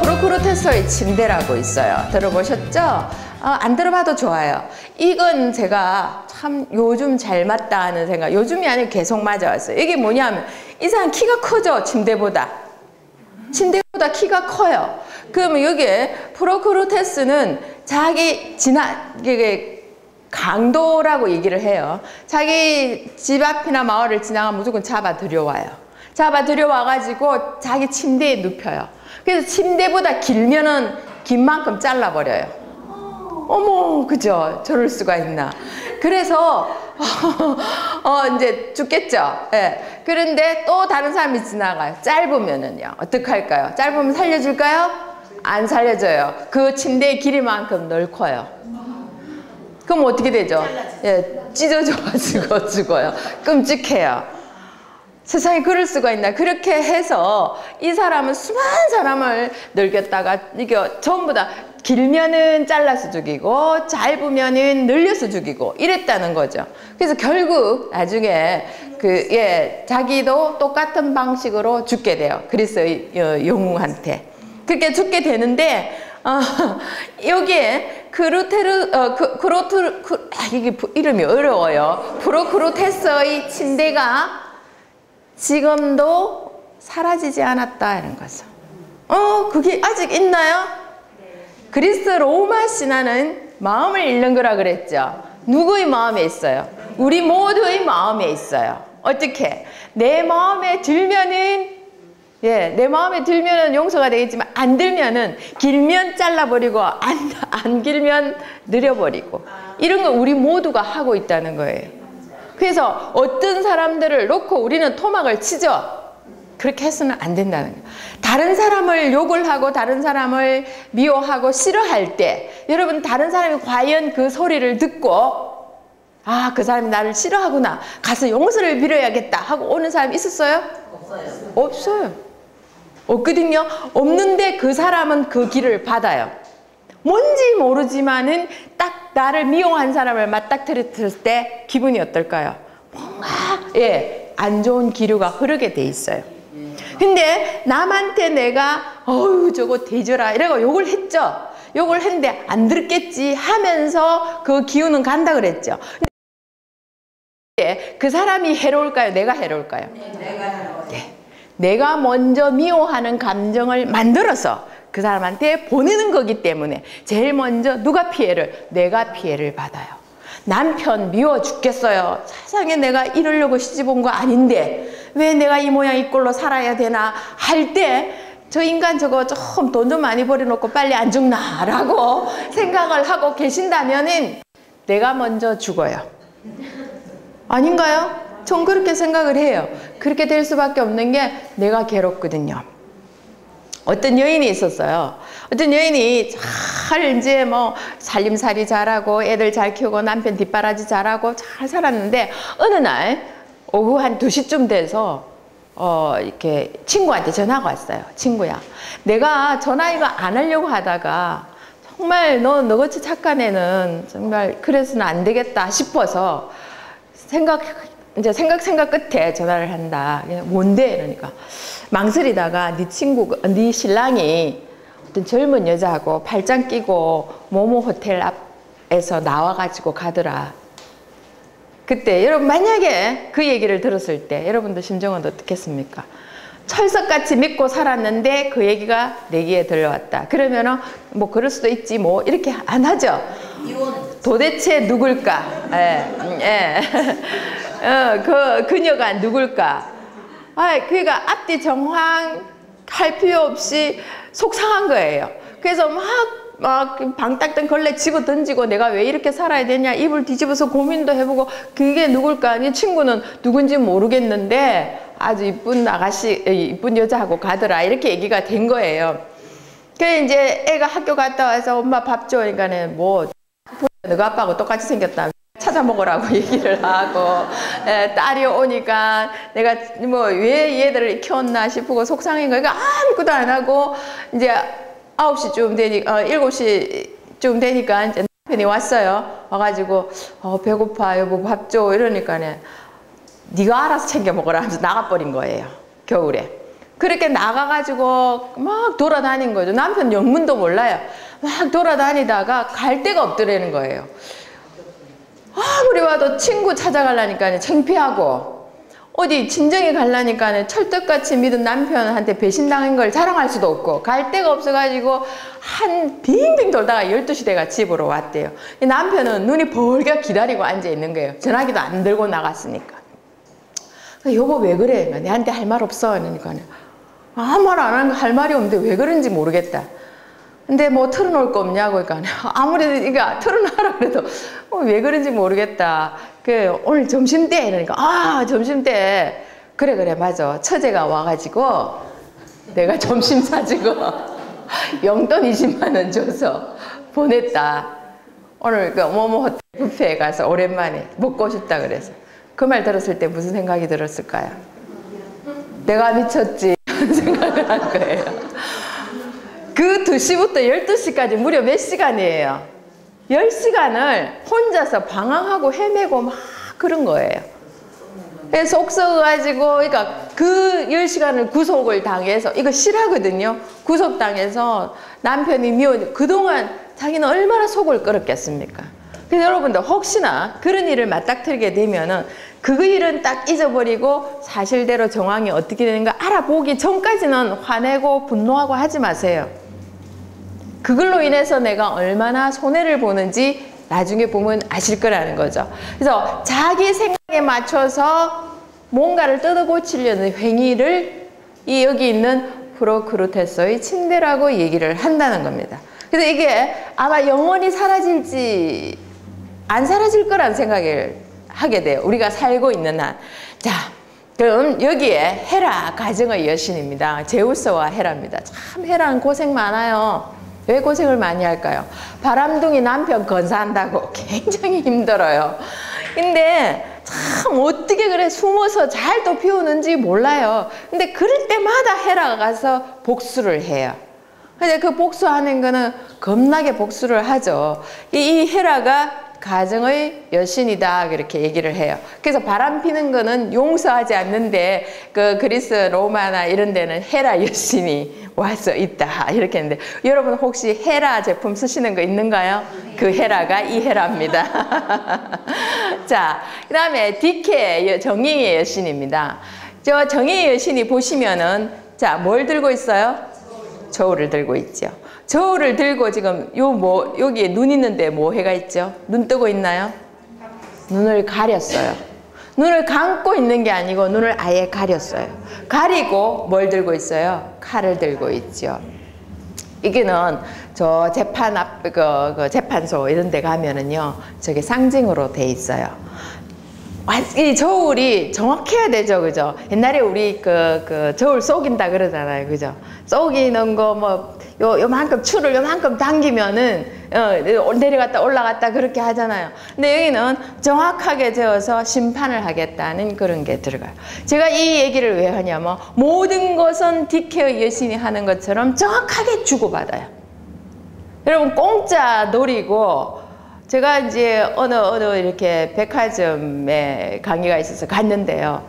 프로크루테서의 침대라고 있어요. 들어보셨죠? 안 들어봐도 좋아요. 이건 제가 참 요즘 잘 맞다 하는 생각, 요즘이 아니고 계속 맞아왔어요. 이게 뭐냐면 이 사람 키가 크죠? 침대보다 키가 커요. 그러면 여기에 프로크루테스는 자기 강도라고 얘기를 해요. 자기 집 앞이나 마을을 지나가면 무조건 잡아 들여와요. 잡아 들여와가지고 자기 침대에 눕혀요. 그래서 침대보다 길면은 긴 만큼 잘라버려요. 어머, 그죠? 저럴 수가 있나. 그래서 이제 죽겠죠. 예. 그런데 또 다른 사람이 지나가요. 짧으면은요. 어떡할까요? 짧으면 살려줄까요? 안 살려줘요. 그 침대의 길이만큼 넓고요. 그럼 어떻게 되죠? 예, 찢어져가지고 죽어요. 끔찍해요. 세상에 그럴 수가 있나. 그렇게 해서 이 사람은 수많은 사람을 늙였다가 이게 전부 다 길면은 잘라서 죽이고 짧으면은 늘려서 죽이고 이랬다는 거죠. 그래서 결국 나중에 자기도 똑같은 방식으로 죽게 돼요. 그리스의 영웅한테. 그렇게 죽게 되는데 여기에 이게 이름이 어려워요. 프로크루테스의 침대가 지금도 사라지지 않았다 이런 거죠. 그게 아직 있나요? 그리스 로마 신화는 마음을 잃는 거라 그랬죠. 누구의 마음에 있어요? 우리 모두의 마음에 있어요. 어떻게? 내 마음에 들면은 내 마음에 들면은 용서가 되겠지만 안 들면은 길면 잘라버리고 안 길면 늘려버리고 이런 거 우리 모두가 하고 있다는 거예요. 그래서 어떤 사람들을 놓고 우리는 토막을 치죠. 그렇게 해서는 안 된다는 거예요. 다른 사람을 욕을 하고 다른 사람을 미워하고 싫어할 때 여러분 다른 사람이 과연 그 소리를 듣고 그 사람이 나를 싫어하구나 가서 용서를 빌어야겠다 하고 오는 사람 있었어요? 없어요. 없거든요. 없는데 그 사람은 그 길을 받아요. 뭔지 모르지만은 딱 나를 미워한 사람을 맞닥뜨렸을 때 기분이 어떨까요? 뭔가 안 좋은 기류가 흐르게 돼 있어요. 근데 남한테 내가 저거 대줘라 이러고 욕을 했죠. 욕을 했는데 안 들었겠지 하면서 그 기운은 간다 그랬죠. 근데 그 사람이 해로울까요? 내가 해로울까요? 내가 해로워요. 내가 먼저 미워하는 감정을 만들어서 그 사람한테 보내는 거기 때문에 제일 먼저 누가 피해를? 내가 피해를 받아요. 남편 미워 죽겠어요. 세상에 내가 이러려고 시집 온 거 아닌데 왜 내가 이 모양 이 꼴로 살아야 되나 할 때 저 인간 저거 좀 돈 좀 많이 버려놓고 빨리 안 죽나 라고 생각을 하고 계신다면은 내가 먼저 죽어요. 아닌가요? 전 그렇게 생각을 해요. 그렇게 될 수밖에 없는 게 내가 괴롭거든요. 어떤 여인이 있었어요. 어떤 여인이 잘 이제 뭐 살림살이 잘하고 애들 잘 키우고 남편 뒷바라지 잘하고 잘 살았는데 어느 날 오후 한 2시쯤 돼서 이렇게 친구한테 전화가 왔어요. 친구야, 내가 전화 이거 안 하려고 하다가 정말 너같이 착한 애는 정말 그래서는 안 되겠다 싶어서 생각 끝에 전화를 한다. 뭔데? 이러니까 망설이다가 네 신랑이 어떤 젊은 여자하고 팔짱 끼고 모모 호텔 앞에서 나와가지고 가더라. 그때 여러분 만약에 그 얘기를 들었을 때 여러분들 심정은 어떻겠습니까? 철석같이 믿고 살았는데 그 얘기가 내 귀에 들려왔다. 그러면은 뭐 그럴 수도 있지 뭐 이렇게 안 하죠. 도대체 누굴까? 그녀가 누굴까? 그러니까 앞뒤 정황할 필요 없이 속상한 거예요. 그래서 막 방딱던 걸레 집어 던지고 내가 왜 이렇게 살아야 되냐 이불 뒤집어서 고민도 해보고 그게 누굴까? 이 친구는 누군지 모르겠는데 아주 이쁜 아가씨, 이쁜 여자하고 가더라 이렇게 얘기가 된 거예요. 그래서 이제 애가 학교 갔다 와서 엄마 밥 줘. 그러니까는 뭐 너가 아빠하고 똑같이 생겼다. 찾아 먹으라고 얘기를 하고 딸이 오니까 내가 뭐 왜 얘들을 키웠나 싶고 속상한 거니까 아무것도 안 하고 이제 9시쯤 되니까 7시쯤 되니까 이제 남편이 왔어요. 와가지고 배고파 여보 밥 줘 이러니까는 네가 알아서 챙겨 먹으라 하면서 나가버린 거예요. 겨울에. 그렇게 나가가지고 막 돌아다닌 거죠. 남편 영문도 몰라요. 막 돌아다니다가 갈 데가 없더라는 거예요. 아무리 와도 친구 찾아가려니까 창피하고, 어디 친정에 가려니까 철떡같이 믿은 남편한테 배신당한 걸 자랑할 수도 없고, 갈 데가 없어가지고 한 빙빙 돌다가 12시 돼가 집으로 왔대요. 이 남편은 눈이 벌게 기다리고 앉아 있는 거예요. 전화기도 안 들고 나갔으니까. 여보 왜 그래? 내한테 할 말 없어? 그러니까 아무 말 안 하는 거 할 말이 없는데 왜 그런지 모르겠다. 근데 뭐 틀어놓을 거 없냐고. 그러니까 아무리 이거 틀어놔라 그래도 왜 그런지 모르겠다. 오늘 점심때 이러니까 점심때 그래 맞아. 처제가 와가지고 내가 점심 사주고 용돈 20만 원 줘서 보냈다. 오늘 뭐뭐 호텔 뷔페에 가서 오랜만에 먹고 싶다 그래서. 그 말 들었을 때 무슨 생각이 들었을까요? 내가 미쳤지 생각을 한 거예요. 그 2시부터 12시까지 무려 몇 시간이에요? 10시간을 혼자서 방황하고 헤매고 막 그런 거예요. 그래서 속 썩어가지고, 그러니까 그 10시간을 구속을 당해서, 이거 실하거든요. 구속당해서 남편이 그동안 자기는 얼마나 속을 끓였겠습니까? 그래서 여러분들 혹시나 그런 일을 맞닥뜨리게 되면은 그 일은 딱 잊어버리고 사실대로 정황이 어떻게 되는가 알아보기 전까지는 화내고 분노하고 하지 마세요. 그걸로 인해서 내가 얼마나 손해를 보는지 나중에 보면 아실 거라는 거죠. 그래서 자기 생각에 맞춰서 뭔가를 뜯어고치려는 행위를 여기 있는 프로크루테스의 침대라고 얘기를 한다는 겁니다. 그래서 이게 아마 영원히 사라질지 안 사라질 거라는 생각을 하게 돼요. 우리가 살고 있는 한. 자, 그럼 여기에 헤라 가정의 여신입니다. 제우스와 헤라입니다. 참 헤라는 고생 많아요. 왜 고생을 많이 할까요? 바람둥이 남편 건사한다고 굉장히 힘들어요. 근데 참 어떻게 그래 숨어서 잘 또 피우는지 몰라요. 근데 그럴 때마다 헤라가 가서 복수를 해요. 근데 그 복수하는 거는 겁나게 복수를 하죠. 이 헤라가 가정의 여신이다 그렇게 얘기를 해요. 그래서 바람 피는 거는 용서하지 않는데 그 그리스 로마나 이런 데는 헤라 여신이 와서 있다 이렇게 했는데, 여러분 혹시 헤라 제품 쓰시는 거 있는가요? 그 헤라가 이 헤라입니다. 자, 그 다음에 디케 정의의 여신입니다. 저 정의의 여신이 보시면은 자, 뭘 들고 있어요? 저울을 들고 있죠. 저울을 들고 지금 여기에 눈 있는데 뭐 해가 있죠? 눈 뜨고 있나요? 눈을 가렸어요. 눈을 감고 있는 게 아니고 눈을 아예 가렸어요. 가리고 뭘 들고 있어요? 칼을 들고 있죠. 이게는 저 재판 앞, 그 재판소 이런 데 가면은요, 저게 상징으로 돼 있어요. 이 저울이 정확해야 되죠, 그죠? 옛날에 우리 그 저울 속인다 그러잖아요, 그죠? 속이는 거 요만큼 추를 요만큼 당기면은 내려갔다 올라갔다 그렇게 하잖아요. 근데 여기는 정확하게 재어서 심판을 하겠다는 그런 게 들어가요. 제가 이 얘기를 왜 하냐면 모든 것은 디케의 여신이 하는 것처럼 정확하게 주고받아요. 여러분 공짜 놀이고, 제가 이제 어느 이렇게 백화점에 강의가 있어서 갔는데요.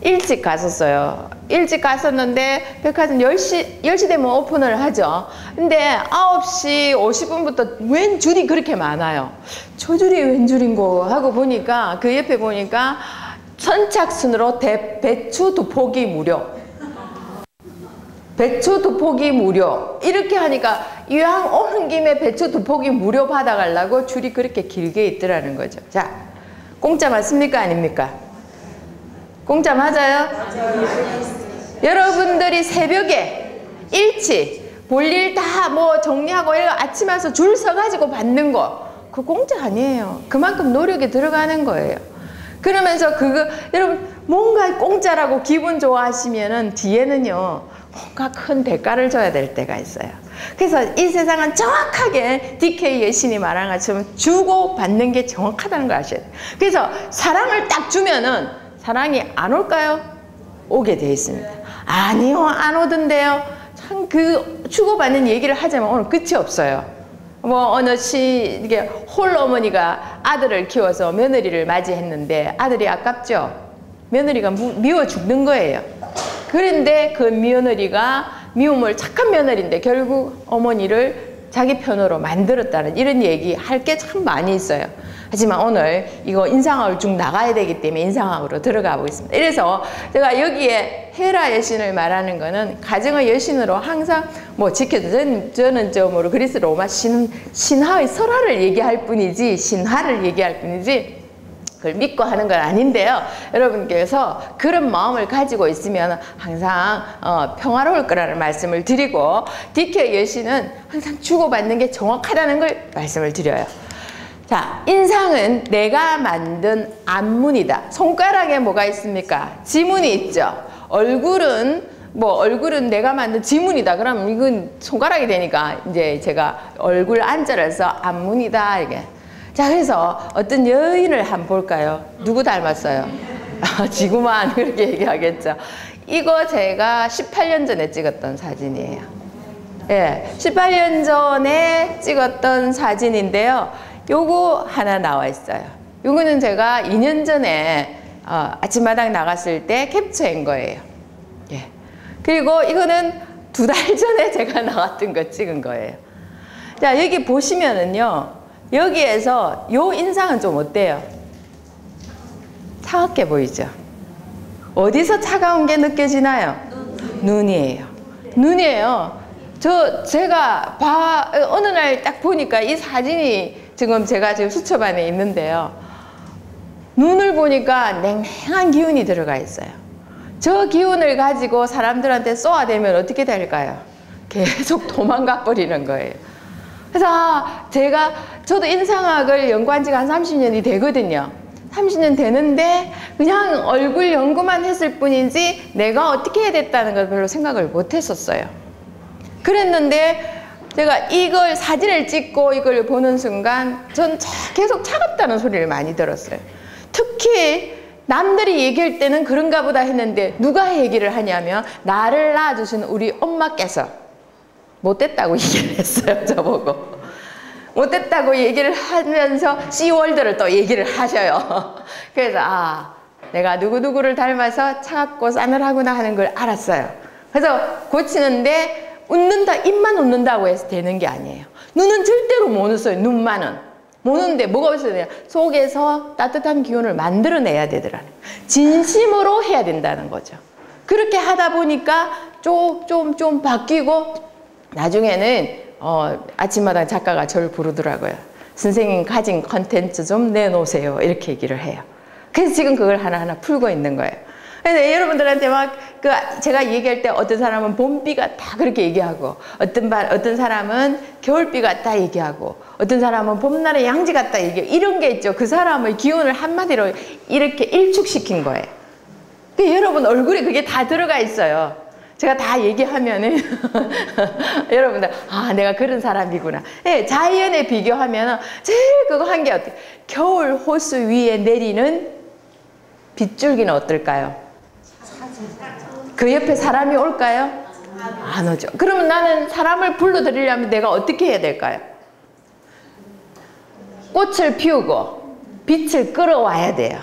일찍 갔었어요. 일찍 갔었는데 백화점 10시 되면 오픈을 하죠. 근데 9시 50분부터 웬 줄이 그렇게 많아요. 저 줄이 웬 줄인고 하고 보니까 그 옆에 보니까 선착순으로 배추 2포기 무료. 배추 2포기 무료. 이렇게 하니까 이왕 오는 김에 배추 2포기 무료 받아가려고 줄이 그렇게 길게 있더라는 거죠. 자, 공짜 맞습니까? 아닙니까? 공짜 맞아요? 여러분들이 새벽에 일찍 볼일 다 뭐 정리하고 이런 아침에 와서 줄 서가지고 받는 거, 그 공짜 아니에요. 그만큼 노력이 들어가는 거예요. 그러면서 여러분 뭔가 공짜라고 기분 좋아하시면은 뒤에는요 뭔가 큰 대가를 줘야 될 때가 있어요. 그래서 이 세상은 정확하게 디케이의 신이 말한 것처럼 주고 받는 게 정확하다는 걸 아셔야 돼요. 그래서 사랑을 딱 주면은 사랑이 안 올까요? 오게 돼 있습니다. 아니요, 안 오던데요. 참 주고받는 얘기를 하자면 오늘 끝이 없어요. 이게 홀어머니가 아들을 키워서 며느리를 맞이했는데 아들이 아깝죠? 며느리가 미워 죽는 거예요. 그런데 그 며느리가 미움을 착한 며느리인데 결국 어머니를 자기 편으로 만들었다는 이런 얘기 할 게 참 많이 있어요. 하지만 오늘 이거 인상학을 쭉 나가야 되기 때문에 인상학으로 들어가 보겠습니다. 이래서 제가 여기에 헤라 여신을 말하는 거는 가정의 여신으로 항상 뭐 지켜주는 저는 뭐 그리스 로마 신화의 설화를 얘기할 뿐이지 신화를 얘기할 뿐이지 그걸 믿고 하는 건 아닌데요. 여러분께서 그런 마음을 가지고 있으면 항상 평화로울 거라는 말씀을 드리고 디케 여신은 항상 주고받는 게 정확하다는 걸 말씀을 드려요. 자, 인상은 내가 만든 안문이다. 손가락에 뭐가 있습니까? 지문이 있죠. 얼굴은 내가 만든 지문이다. 그럼 이건 손가락이 되니까 이제 제가 얼굴 안자를 써 안문이다. 이게. 자, 그래서 어떤 여인을 한번 볼까요? 누구 닮았어요? 지구만 그렇게 얘기하겠죠. 이거 제가 18년 전에 찍었던 사진이에요. 예, 18년 전에 찍었던 사진인데요. 요거 하나 나와 있어요. 요거는 제가 2년 전에 아침마당 나갔을 때 캡처한 거예요. 예. 그리고 이거는 2달 전에 제가 나왔던 거 찍은 거예요. 자, 여기 보시면은요. 여기에서 요 인상은 좀 어때요? 차갑게 보이죠? 어디서 차가운 게 느껴지나요? 눈이에요. 눈이에요. 제가 어느 날 딱 보니까 이 사진이 제가 지금 수첩안에 있는데요. 눈을 보니까 냉랭한 기운이 들어가 있어요. 저 기운을 가지고 사람들한테 쏘아대면 어떻게 될까요? 계속 도망가 버리는 거예요. 그래서 저도 인상학을 연구한 지가 한 30년이 되거든요. 30년 되는데 그냥 얼굴 연구만 했을 뿐이지 내가 어떻게 해야 됐다는 걸 별로 생각을 못 했었어요. 그랬는데 제가 이걸 사진을 찍고 이걸 보는 순간 전 계속 차갑다는 소리를 많이 들었어요. 특히 남들이 얘기할 때는 그런가 보다 했는데 누가 얘기를 하냐면 나를 낳아주신 우리 엄마께서 못됐다고 얘기를 했어요. 저보고. 못됐다고 얘기를 하면서 씨월드를 또 얘기를 하셔요. 그래서 내가 누구누구를 닮아서 차갑고 싸늘하구나 하는 걸 알았어요. 그래서 고치는데 웃는다, 입만 웃는다고 해서 되는 게 아니에요. 눈은 절대로 못 웃어요. 눈만은. 못 웃는데 뭐가 있어야 돼요? 속에서 따뜻한 기운을 만들어내야 되더라고요. 진심으로 해야 된다는 거죠. 그렇게 하다 보니까 좀 바뀌고 나중에는 아침마당 작가가 저를 부르더라고요. 선생님 가진 컨텐츠 좀 내놓으세요. 이렇게 얘기를 해요. 그래서 지금 그걸 하나하나 풀고 있는 거예요. 그래서 여러분들한테 제가 얘기할 때 어떤 사람은 봄비 같다 그렇게 얘기하고 어떤 사람은 겨울비 같다 얘기하고 어떤 사람은 봄날의 양지 같다 얘기하고 이런 게 있죠. 그 사람의 기운을 한마디로 이렇게 일축시킨 거예요. 그러니까 여러분 얼굴에 그게 다 들어가 있어요. 제가 다 얘기하면은 여러분들 내가 그런 사람이구나. 네, 자연에 비교하면 제일 그거 한 게 어떻게 겨울 호수 위에 내리는 빗줄기는 어떨까요? 그 옆에 사람이 올까요? 안 오죠. 그러면 나는 사람을 불러들이려면 내가 어떻게 해야 될까요? 꽃을 피우고 빛을 끌어와야 돼요.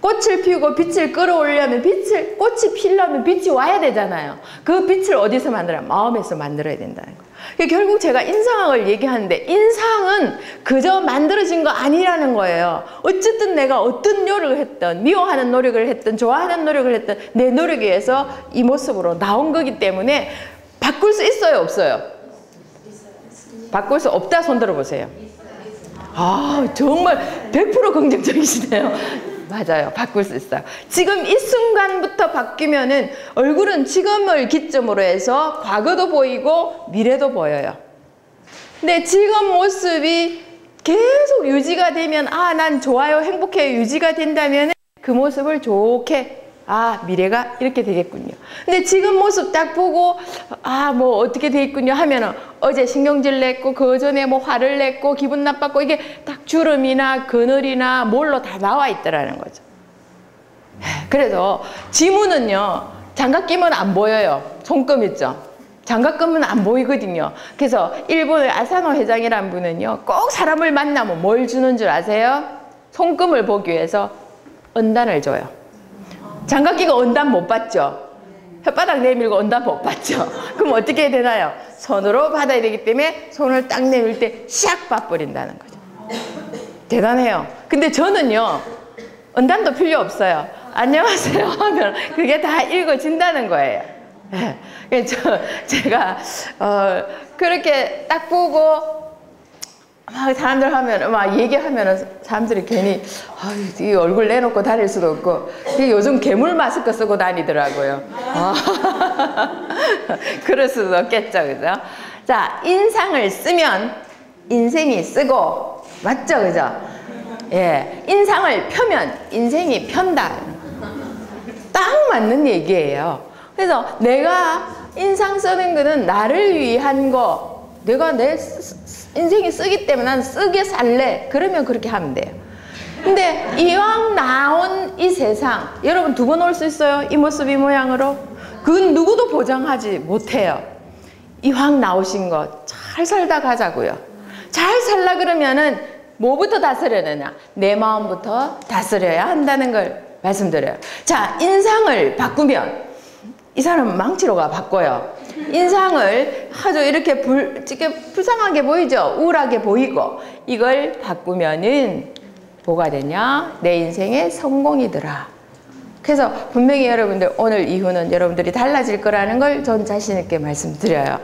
꽃을 피우고 빛을 끌어오려면 꽃이 피려면 빛이 와야 되잖아요. 그 빛을 어디서 만들어요? 마음에서 만들어야 된다는 거예요. 결국 제가 인상학을 얘기하는데 인상은 그저 만들어진 거 아니라는 거예요. 어쨌든 내가 어떤 노력을 했든 미워하는 노력을 했든 좋아하는 노력을 했든 내 노력에 의해서 이 모습으로 나온 거기 때문에 바꿀 수 있어요? 없어요? 바꿀 수 없다 손 들어보세요. 정말 100% 긍정적이시네요. 맞아요. 바꿀 수 있어요. 지금 이 순간부터 바뀌면은 얼굴은 지금을 기점으로 해서 과거도 보이고 미래도 보여요. 근데 지금 모습이 계속 유지가 되면 난 좋아요, 행복해요 유지가 된다면 그 모습을 좋게 미래가 이렇게 되겠군요. 근데 지금 모습 딱 보고 뭐 어떻게 돼 있군요 하면은 어제 신경질 냈고 그 전에 뭐 화를 냈고 기분 나빴고 이게 딱 주름이나 그늘이나 뭘로 다 나와 있더라는 거죠. 그래서 지문은요 장갑 끼면 안 보여요. 손금 있죠. 장갑 끼면 안 보이거든요. 그래서 일본의 아사노 회장이라는 분은요 꼭 사람을 만나면 뭘 주는 줄 아세요? 손금을 보기 위해서 은단을 줘요. 장갑 끼고 은단 못 받죠? 혓바닥 내밀고 응답 못 받죠. 그럼 어떻게 해야 되나요? 손으로 받아야 되기 때문에 손을 딱 내밀 때 샥 봐버린다는 거죠. 대단해요. 근데 저는요, 응답도 필요 없어요. 안녕하세요 하면 그게 다 읽어진다는 거예요. 제가 그렇게 딱 보고 막 사람들 하면 막 얘기하면은 사람들이 괜히 이 얼굴 내놓고 다닐 수도 없고 요즘 괴물 마스크 쓰고 다니더라고요. 그럴 수도 없겠죠, 그죠? 자, 인상을 쓰면 인생이 쓰고 맞죠, 그죠? 예, 인상을 펴면 인생이 편다. 딱 맞는 얘기예요. 그래서 내가 인상 쓰는 거는 나를 위한 거, 내가 내 인생이 쓰기 때문에 난 쓰게 살래. 그러면 그렇게 하면 돼요. 근데 이왕 나온 이 세상, 여러분 두 번 올 수 있어요? 이 모습, 이 모양으로? 그건 누구도 보장하지 못해요. 이왕 나오신 거 잘 살다 가자고요. 잘 살라 그러면은 뭐부터 다스려야 되냐? 내 마음부터 다스려야 한다는 걸 말씀드려요. 자, 인상을 바꾸면 이 사람은 망치로가 바꿔요. 인상을 아주 이렇게 불쌍하게 보이죠? 우울하게 보이고 이걸 바꾸면은 뭐가 되냐? 내 인생의 성공이더라. 그래서 분명히 여러분들 오늘 이후는 여러분들이 달라질 거라는 걸 전 자신 있게 말씀드려요.